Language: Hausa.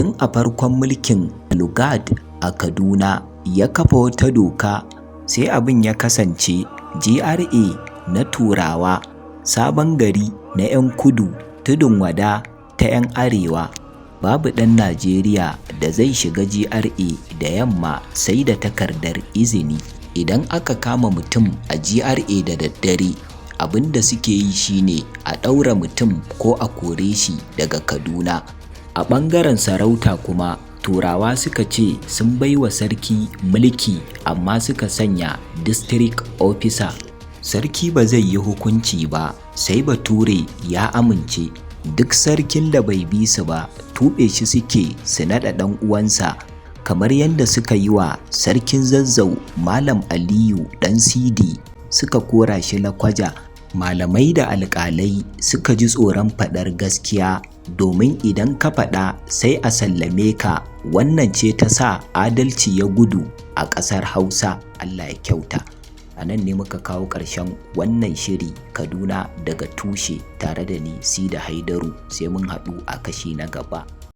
tun a farkon mulkin Lugard a Kaduna ya kafa wata doka, sai abin ya kasance GRA na Turawa, Sabon Gari na 'yan Kudu, Tudun Wada ta 'yan Arewa. Babu ɗan Najeriya da zai shiga GRA da yamma sai da takardar izini. Idan aka kama mutum a GRA da daddare, abin da suke yi shine a ɗaura mutum ko a kore shi daga Kaduna. A ɓangaren sarauta kuma, Turawa suka ce sun baiwa sarki mulki amma suka sanya district officer. Sarki ba zai yi hukunci ba sai Bature ya amince. Duk sarkin da bai bi su ba, tuɓe shi suke su naɗa ɗan uwansa, kamar yadda suka yi wa sarkin Zazzau Malam Aliyu ɗan Sidi, suka kora shi Lakwaja. Malamai da alƙalai suka ji tsoron faɗar gaskiya, domin idan ka faɗa sai a sallame ka. Wannan ce ta sa adalci ya gudu a ƙasar Hausa. Allah ya kyauta. A nan ne muka kawo ƙarshen wannan shiri Kaduna daga tushe, tare da ni Sida Haidaru. Sai mun haɗu a kashi na gaba.